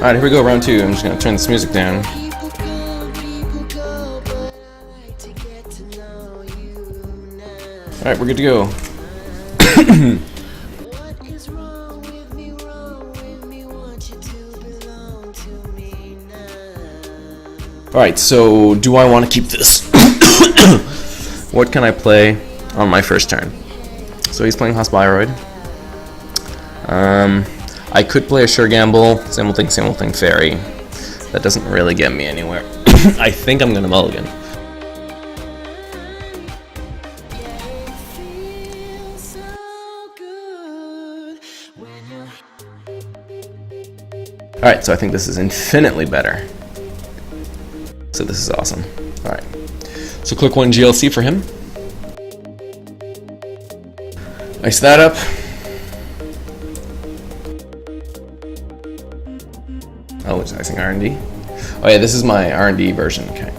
Alright, here we go, round 2. I'm just gonna turn this music down. Alright, we're good to go. Alright, so do I want to keep this? What can I play on my first turn? So he's playing Haas-Bioroid. I could play a sure gamble, same old thing, fairy. That doesn't really get me anywhere. I think I'm gonna mulligan. Alright, so I think this is infinitely better. So this is awesome. Alright. So click 1 GLC for him. Ice that up. Oh, it's icing R&D. Oh yeah, this is my R&D version. Okay.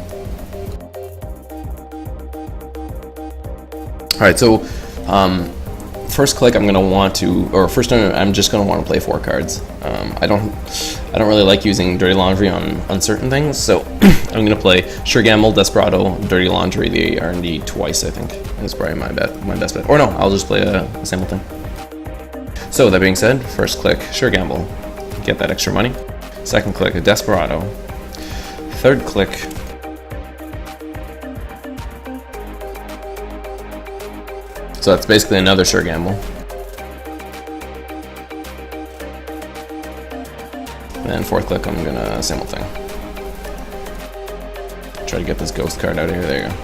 Alright, so first click I'm gonna want to, or first turn I'm just gonna want to play 4 cards. I don't really like using Dirty Laundry on certain things, so I'm gonna play Sure Gamble, Desperado, Dirty Laundry, the R&D twice. I think is probably my best bet. Or no, I'll just play a sample thing. So that being said, first click Sure Gamble, get that extra money. Second click a Desperado. Third click so that's basically another Sure Gamble. And then fourth click, I'm gonna sample thing. Try to get this ghost card out of here. There you go.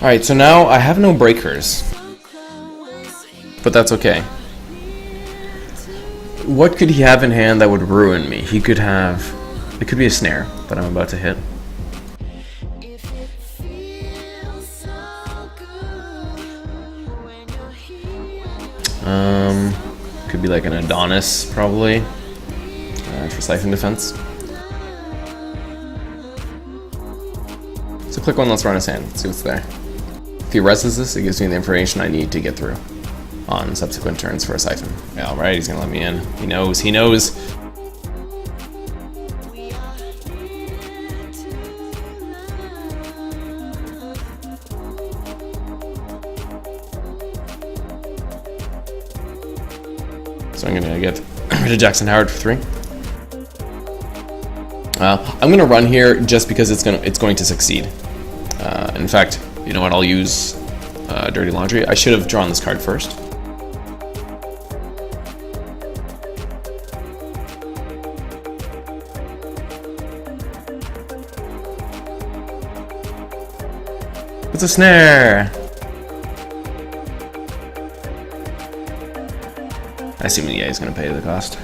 Alright, so now I have no breakers. But that's okay. What could he have in hand that would ruin me? He could have... It could be a snare that I'm about to hit. Could be like an Adonis, probably, for siphon defense. So click 1, let's run his hand, let's see what's there. If he reses this, it gives me the information I need to get through on subsequent turns for a siphon. Yeah, alright, he's gonna let me in. He knows, he knows. So I'm gonna get rid of Jackson Howard for 3. I'm gonna run here just because it's going to succeed. In fact, you know what? I'll use Dirty Laundry. I should have drawn this card first. It's a snare. I assume, yeah, he's gonna pay the cost.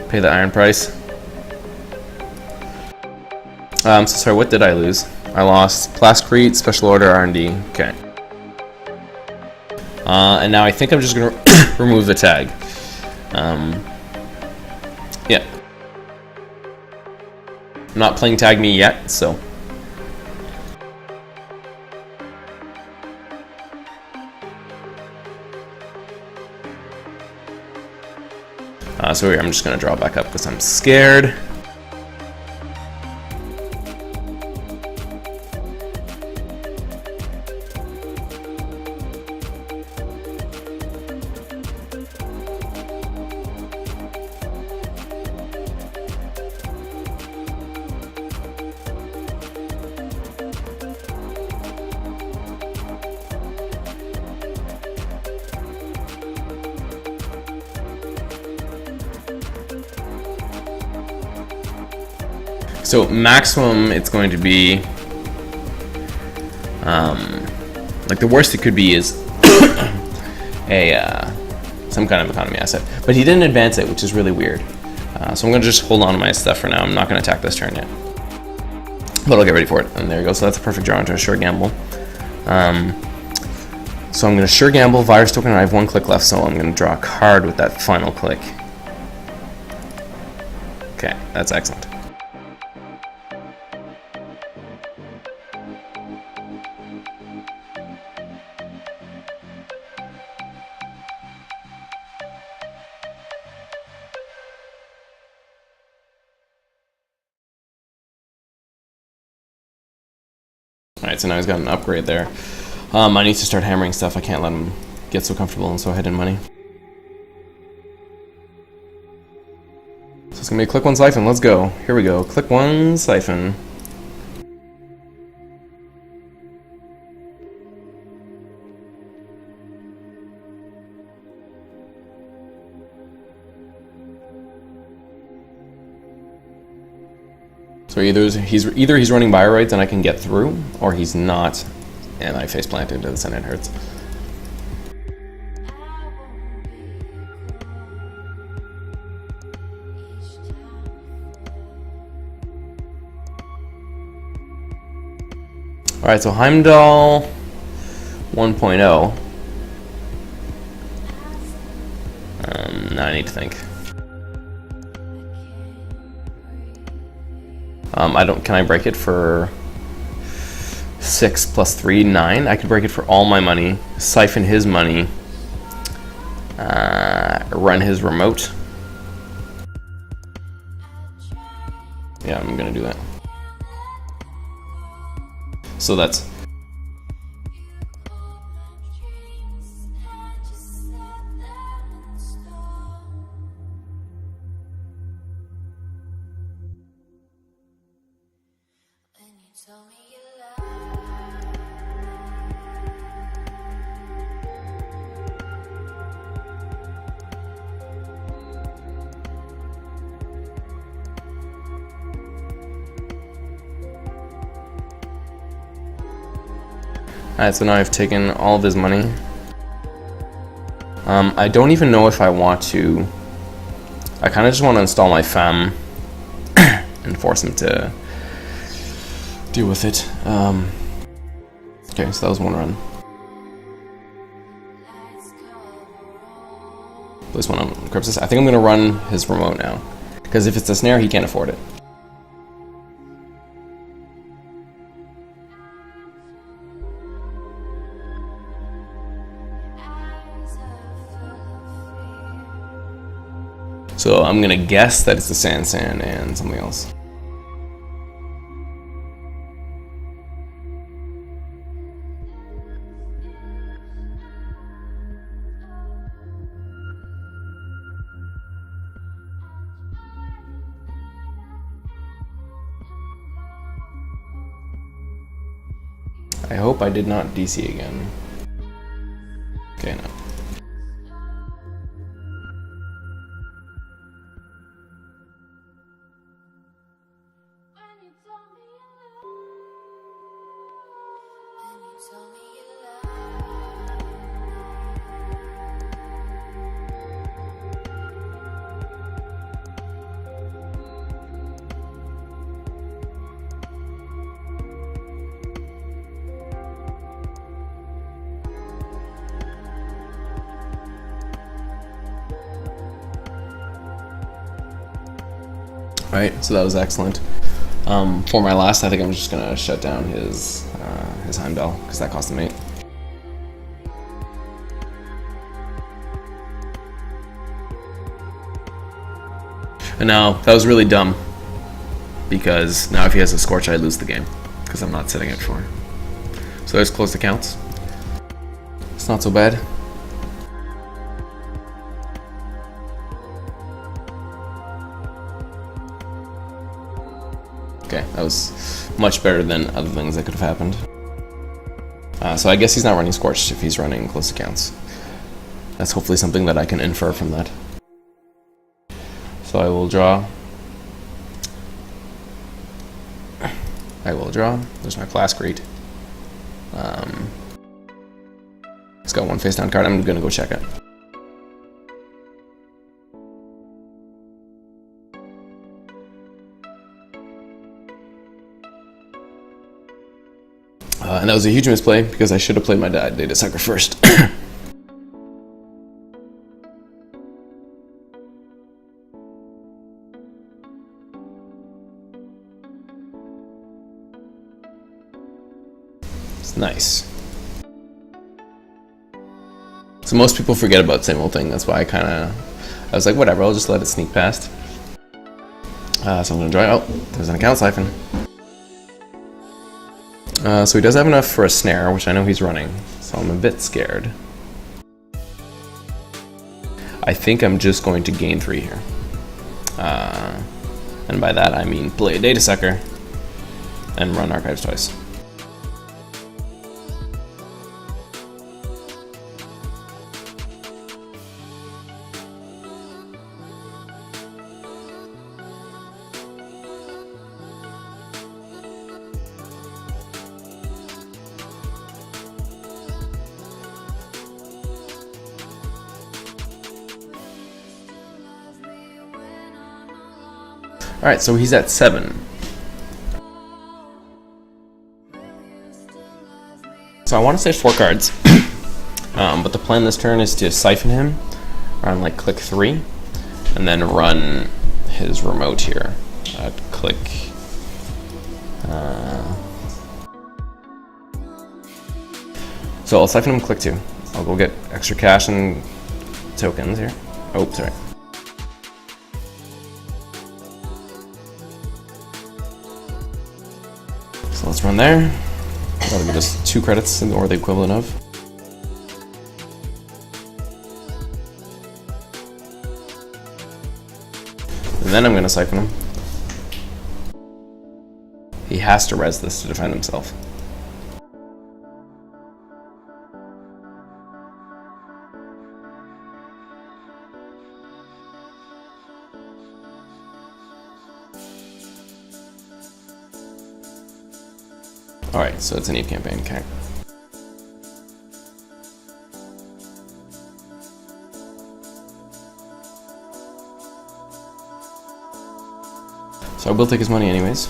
Pay the iron price. So sorry, what did I lose? I lost Plascrete, Special Order, R&D. Okay. And now I think I'm just gonna remove the tag. Yeah. I'm not playing Tag Me yet, so. So here, I'm just going to draw back up because I'm scared. So maximum, it's going to be, like the worst it could be is some kind of economy asset. But he didn't advance it, which is really weird. So I'm going to just hold on to my stuff for now. I'm not going to attack this turn yet. But I'll get ready for it. And there you go. So that's a perfect draw into a sure gamble. So I'm going to sure gamble, virus token, and I have 1 click left, so I'm going to draw a card with that final click. Okay, that's excellent. Alright, so now he's got an upgrade there. I need to start hammering stuff. I can't let him get so comfortable and so ahead in money. So it's gonna be a click one siphon. Let's go. Here we go. Click one siphon. So either he's running Bioroids and I can get through, or he's not, and I face plant into this and it hurts. Alright, so Heimdall 1.0. Now I need to think. Can I break it for 6 plus 3, 9? I could break it for all my money, siphon his money, run his remote. Yeah, I'm gonna do that. So that's alright, so now I've taken all of his money. I don't even know if I want to. I kind of just want to install my fam and force him to deal with it. Okay, so that was one run. This one on Crypsis. I think I'm going to run his remote now, because if it's a snare, he can't afford it. So I'm gonna guess that it's the San and something else. I hope I did not DC again. Okay, no. Right, so that was excellent. For my last, I think I'm just gonna shut down his Heimdall, because that cost him 8. And now, that was really dumb, because now if he has a Scorch, I lose the game, because I'm not setting it for. So there's close accounts. It's not so bad. Okay, that was much better than other things that could have happened. So I guess he's not running Scorched if he's running close accounts. That's hopefully something that I can infer from that. So I will draw. There's my Plascrete. It's got one face down card. I'm gonna go check it. And that was a huge misplay because I should have played my data sucker first. It's nice. So most people forget about the same old thing. That's why I was like, whatever, I'll just let it sneak past. So I'm gonna draw. Oh, there's an account siphon. So he does have enough for a snare, which I know he's running, so I'm a bit scared. I think I'm just going to gain 3 here. And by that I mean play a Data Sucker and run Archives twice. Alright, so he's at 7. So I want to save 4 cards, but the plan this turn is to siphon him around like click 3, and then run his remote here at click... So I'll siphon him click 2. I'll go get extra cash and tokens here. Oh, sorry. So let's run there. That'll give us 2 credits, or the equivalent of. And then I'm going to siphon him. He has to res this to defend himself. Alright, so it's an Eve campaign, okay. So I will take his money anyways.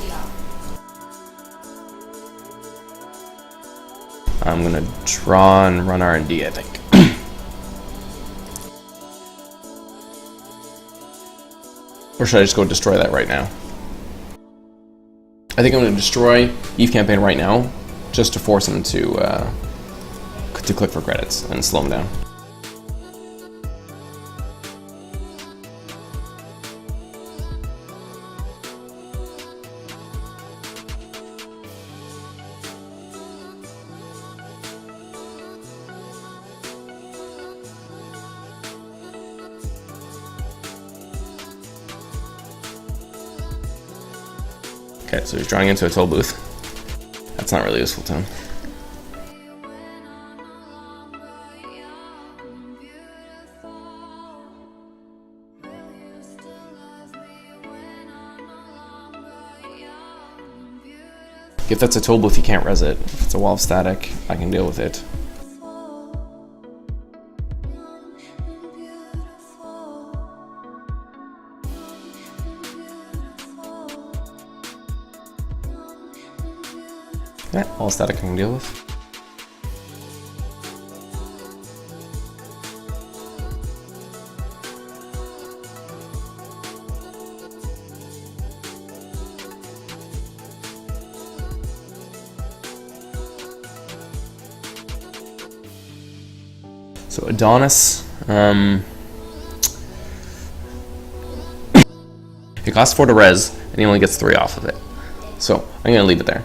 I'm gonna draw and run R&D, I think. Or should I just go destroy that right now? I think I'm going to destroy Eve campaign right now, just to force him to click for credits and slow him down. Okay, so he's drawing into a toll booth. That's not really useful to him. If that's a toll booth, he can't res it. If it's a wall of static, I can deal with it. Yeah, all static I can deal with. So Adonis, it costs 4 to res, and he only gets 3 off of it. So I'm gonna leave it there.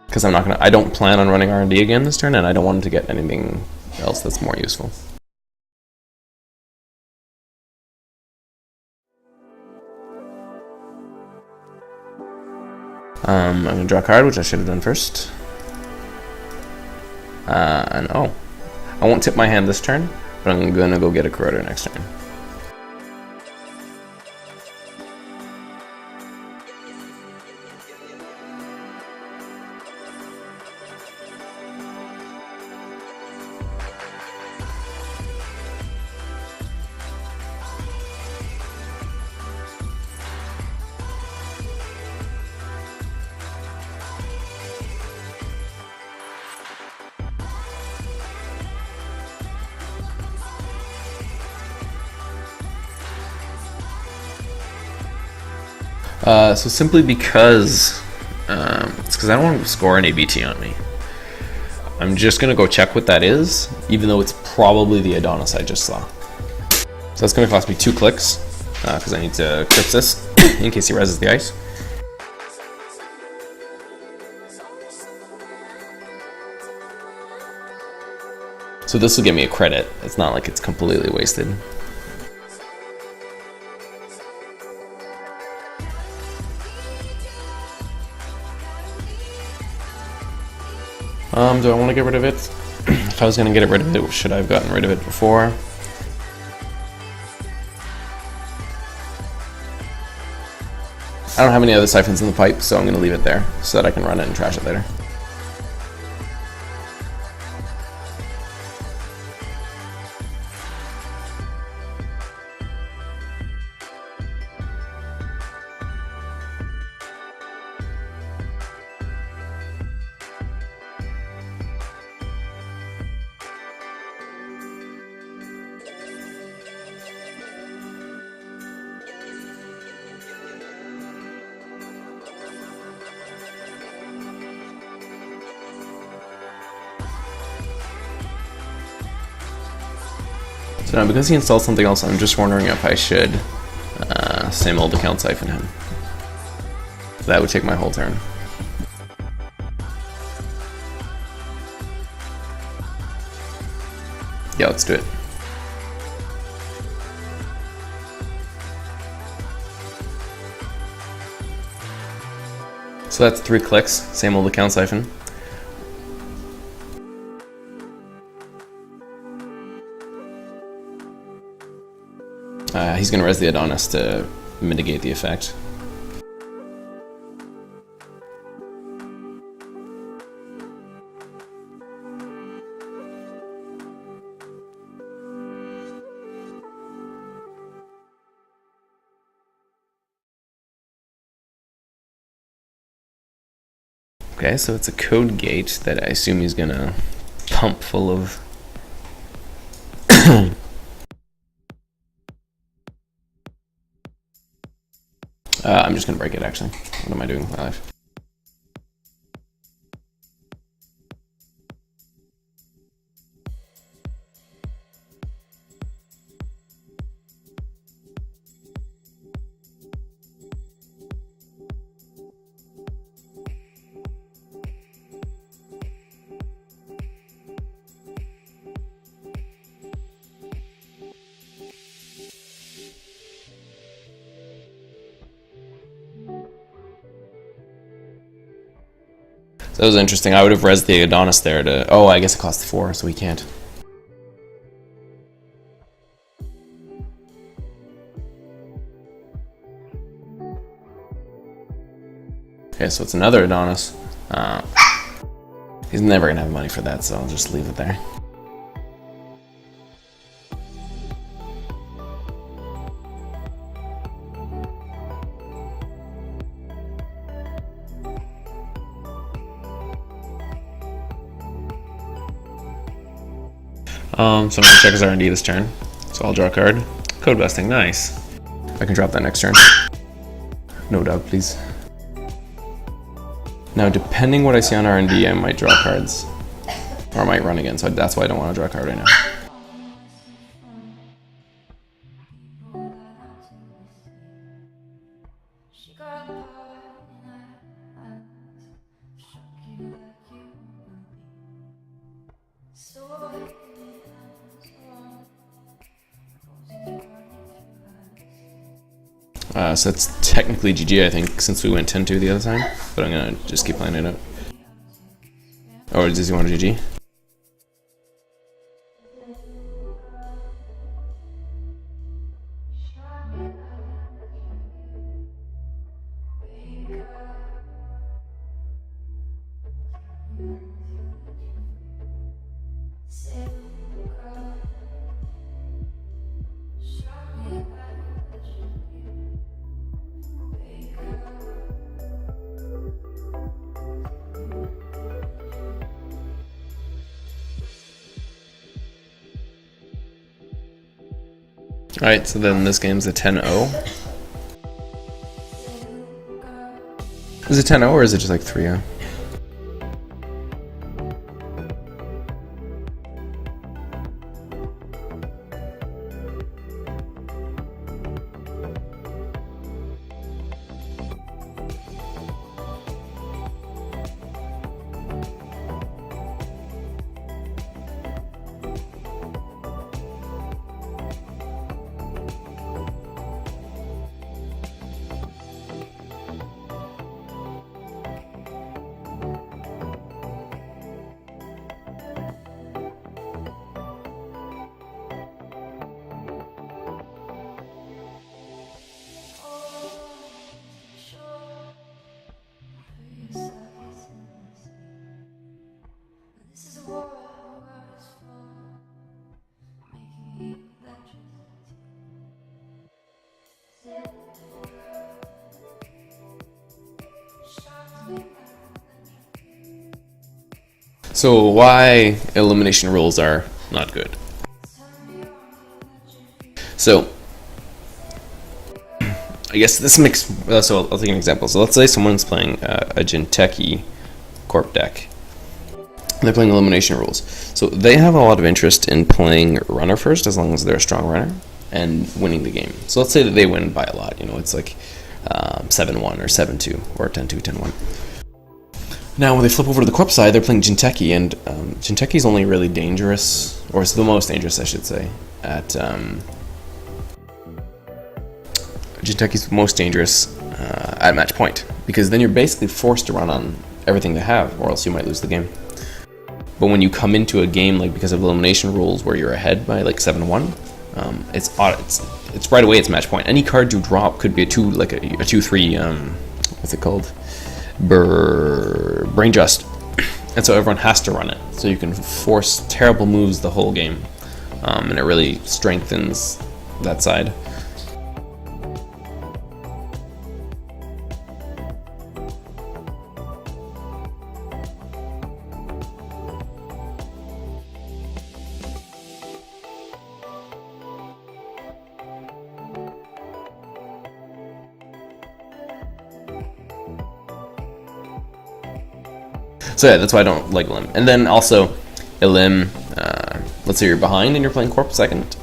Because I don't plan on running R&D again this turn, and I don't want him to get anything else that's more useful. I'm going to draw a card, which I should have done first. And oh, I won't tip my hand this turn, but I'm going to go get a corroder next turn. So simply because it's because I don't want to score an ABT on me. I'm just gonna go check what that is, even though it's probably the Adonis I just saw. So that's gonna cost me 2 clicks because I need to crypt this in case he reses the ice. So this will give me a credit. It's not like it's completely wasted. Do I want to get rid of it? If I was going to get rid of it, should I have gotten rid of it before? I don't have any other siphons in the pipe, so I'm going to leave it there so that I can run it and trash it later. So now, because he installed something else, I'm just wondering if I should same old account siphon him. That would take my whole turn. Yeah, let's do it. So that's 3 clicks, same old account siphon. He's going to res the Adonis to mitigate the effect. Okay, so it's a code gate that I assume he's going to pump full of I'm just gonna break it actually. What am I doing with my life? So that was interesting. I would have resed the Adonis there to... Oh, I guess it costs 4, so we can't. Okay, so it's another Adonis. He's never going to have money for that, so I'll just leave it there. So I'm going to check his R&D this turn. So I'll draw a card. Code busting, nice. I can drop that next turn. No doubt, please. Now, depending what I see on R&D, I might draw cards. Or I might run again, so that's why I don't want to draw a card right now. So that's technically GG, I think, since we went 10-2 the other time. But I'm gonna just keep playing it out. Or does he want a GG? Alright, so then this game's a 10-0. Is it 10-0 or is it just like 3-0? So why elimination rules are not good. So I guess this makes, so I'll take an example. So let's say someone's playing a Jinteki corp deck. They're playing elimination rules. So they have a lot of interest in playing runner first, as long as they're a strong runner, and winning the game. So let's say that they win by a lot. You know, it's like 7-1 or 7-2 or 10-2, 10-1. Now, when they flip over to the corp side, they're playing Jinteki, and Jinteki is only really dangerous, or it's the most dangerous, I should say, at Jinteki's most dangerous at match point, because then you're basically forced to run on everything they have, or else you might lose the game. But when you come into a game, like because of elimination rules, where you're ahead by like 7-1, it's right away. It's match point. Any card you drop could be a 2-3. What's it called? Brain Just, and so everyone has to run it. So you can force terrible moves the whole game, and it really strengthens that side. So yeah, that's why I don't like Elim. And then also, Elim, let's say you're behind and you're playing Corp second.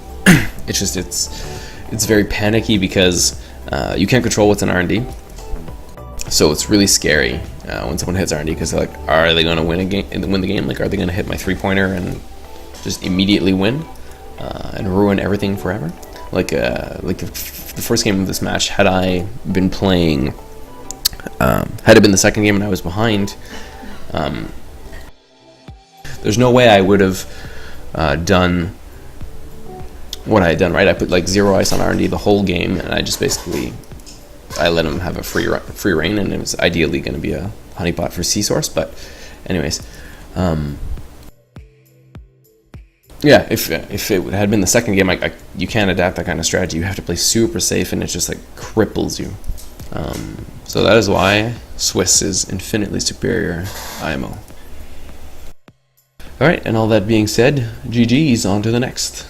it's very panicky because you can't control what's in R&D. So it's really scary when someone hits R&D, because they're like, are they going to win the game? Like, are they going to hit my 3-pointer and just immediately win and ruin everything forever? Like the first game of this match, had I been playing, had it been the second game and I was behind, there's no way I would have done what I had done, right? I put like 0 ice on R&D the whole game, and I just basically, I let him have a free reign, and it was ideally going to be a honeypot for C-Source, but anyways, yeah, if it had been the second game, you can't adapt that kind of strategy. You have to play super safe, and it just like cripples you. So that is why Swiss is infinitely superior IMO. Alright, and all that being said, GG's, on to the next.